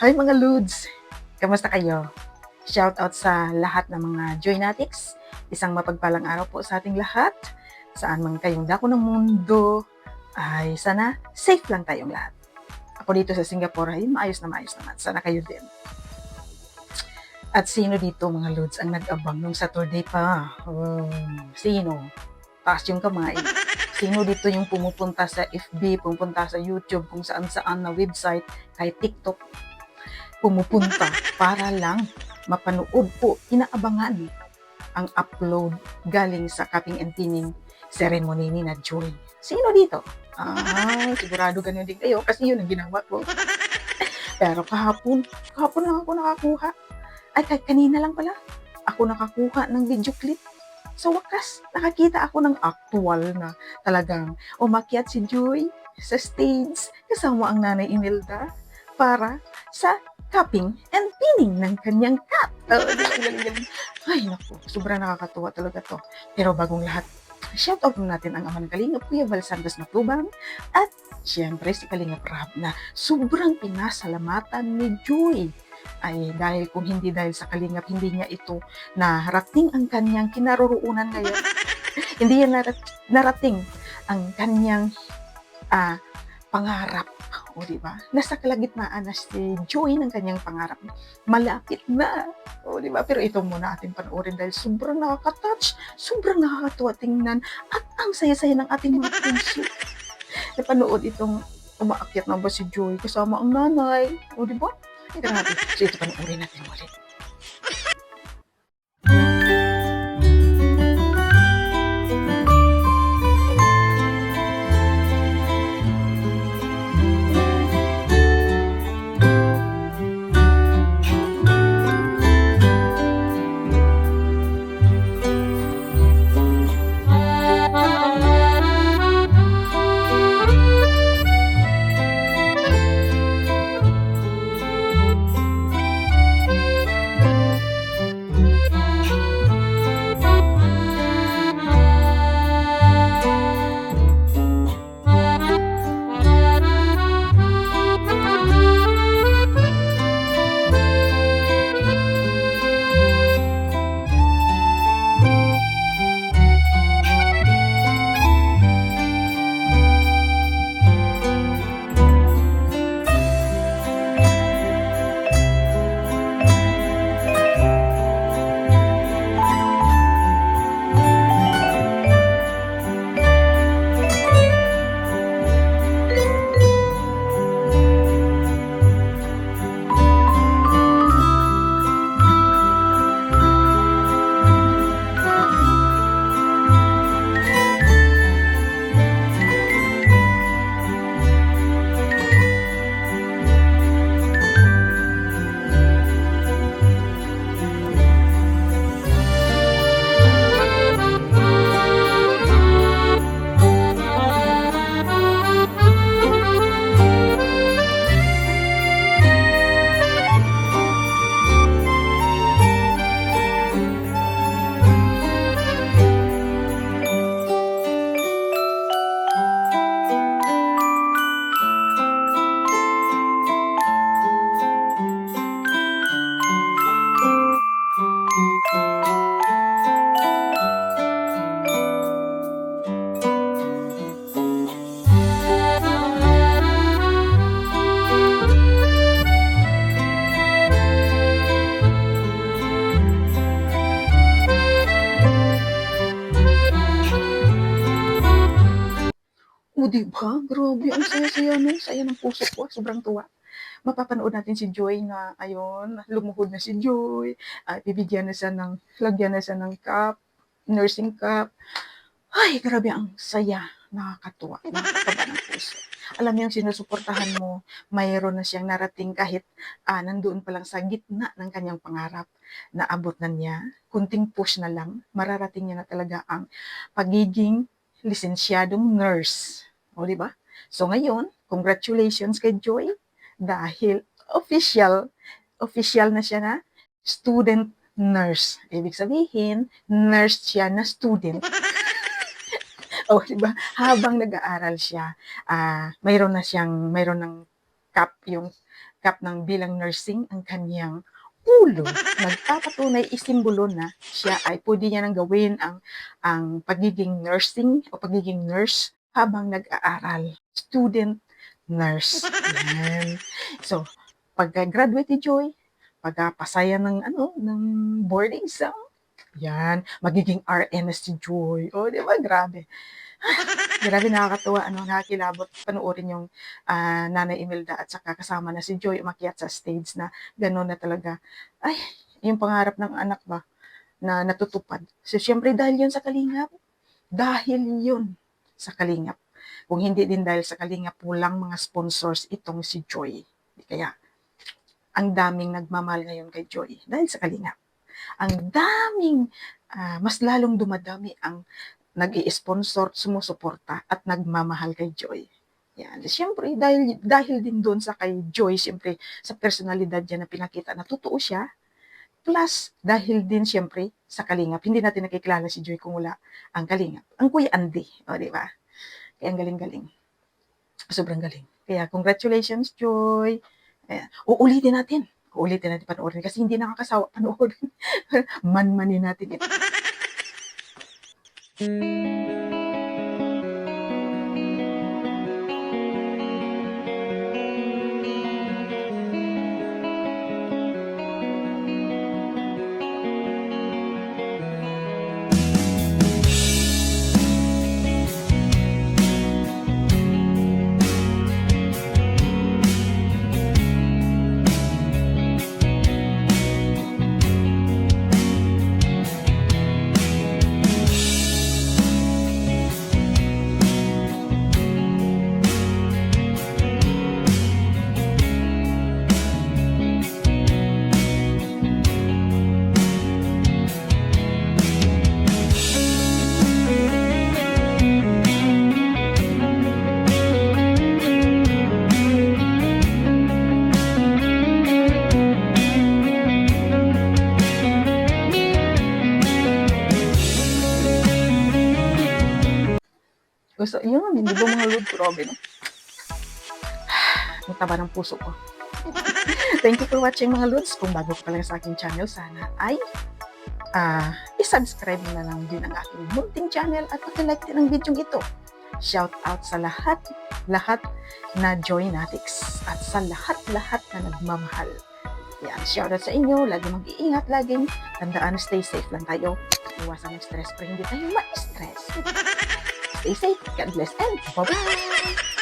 Hi mga Lods! Kamusta kayo? Shout out sa lahat ng mga Joynatics. Isang mapagpalang araw po sa ating lahat. Saan man kayong dako ng mundo, ay sana safe lang tayong lahat. Ako dito sa Singapore ay maayos naman. Sana kayo din. At sino dito mga Lods ang nag-abang nung Saturday pa? Sino? Taas yung kamay. Sino dito yung pumupunta sa FB, pumupunta sa YouTube, kung saan-saan na website, kahit TikTok, pumupunta para lang mapanood po, inaabangan ang upload galing sa cutting and pinning ceremony ni na Joy. Sino dito? Sigurado ganun din kayo kasi yun ang ginawa ko. Pero kahapon lang ako nakakuha. Ay, kahit kanina lang pala, ako nakakuha ng video clip. Sa wakas, nakakita ako ng actual na talagang umakyat si Joy sa stage kasama ang nanay Imelda para sa cupping and pinning ng kanyang cut. Ay, naku, sobrang nakakatuwa talaga to. Pero bagong lahat, shout out natin ang ama ng Kalingap, Kuya Val Santos Matubang, at siyempre si Kalingap Rab na sobrang pinasalamatan ni Joy. Ay dahil kung hindi dahil sa Kalingap, hindi niya ito narating ang kanyang kinaroroonan ngayon. Hindi niya narating ang kanyang pangarap. O diba? Nasa kalagitnaan na si Joy ng kanyang pangarap. Malapit na. O diba? Pero ito muna ating panoorin dahil sobrang nakaka-touch, sobrang nakakatuwa tingnan, at ang saya-saya ng ating mga puso. Napanood itong umaakyat na ba si Joy kasama ang nanay. O diba? Grabe. So ito panoorin natin ulit. O diba? Grabe, ang saya-saya nun. Saya ng puso ko. Sobrang tuwa. Mapapanood natin si Joy na, ayun, lumuhod na si Joy. Bibigyan na siya ng, lagyan na siya ng cup, nursing cup. Ay, grabe, ang saya. Nakakatuwa. Nakakataba ng puso. Alam mo yung sinusuportahan mo, mayroon na siyang narating kahit nandoon pa lang sa gitna ng kanyang pangarap. Naabot na niya. Kunting push na lang, mararating niya na talaga ang pagiging lisensyadong nurse. O, di ba? So, ngayon, congratulations kay Joy dahil official na siya na student nurse. Ibig sabihin, nurse siya na student. O, di ba? Habang nag-aaral siya, mayroon ng cup yung sikap ng bilang nursing ang kanyang ulo. Nagpapatunay, isimbolo na siya ay pwede niya nang gawin ang pagiging nursing o pagiging nurse habang nag-aaral. Student nurse. Yan. So, pagka-graduate ni Joy, pagkapasaya ng boarding exam, yan, magiging RN na si Joy. O, di ba? Grabe. Grabe, nakakatuwa, nakakilabot panoorin yung Nanay Imelda at saka kasama na si Joy umakyat sa stage na gano'n na talaga. Ay, yung pangarap ng anak ba na natutupad. So, syempre dahil yun sa Kalingap. Dahil yun sa Kalingap. Kung hindi din dahil sa Kalingap, walang mga sponsors itong si Joy. Kaya, ang daming nagmamahal ngayon kay Joy dahil sa Kalingap. Ang daming, mas lalong dumadami ang nag-i-sponsor, sumusuporta at nagmamahal kay Joy. Yan. Siyempre, dahil din doon sa kay Joy, siyempre, sa personalidad niya na pinakita na totoo siya, plus, dahil din siyempre sa Kalingap. Hindi natin nakikilala si Joy kung wala ang Kalingap. Ang Kuya Andy, o di ba? Kaya ang galing-galing. Sobrang galing. Kaya congratulations, Joy. Ayan. Uulitin natin panoorin kasi hindi nakakasawa panoorin. Man-manin natin ito. Gusto, yun, hindi ba mga load? Grabe, no? Ang taba ng puso ko. Thank you for watching mga loads. Kung bago ka pa lang sa aking channel, sana ay isubscribe na lang din ang aking munting channel at pakilike din ang video ito. Shout out sa lahat na Joynatics at sa lahat na nagmamahal. Yan, shout out sa inyo. Lagi mag-iingat, laging tandaan, stay safe lang tayo. Iwasan ng stress pero hindi tayo ma-stress. Stay safe, God bless, and bye-bye!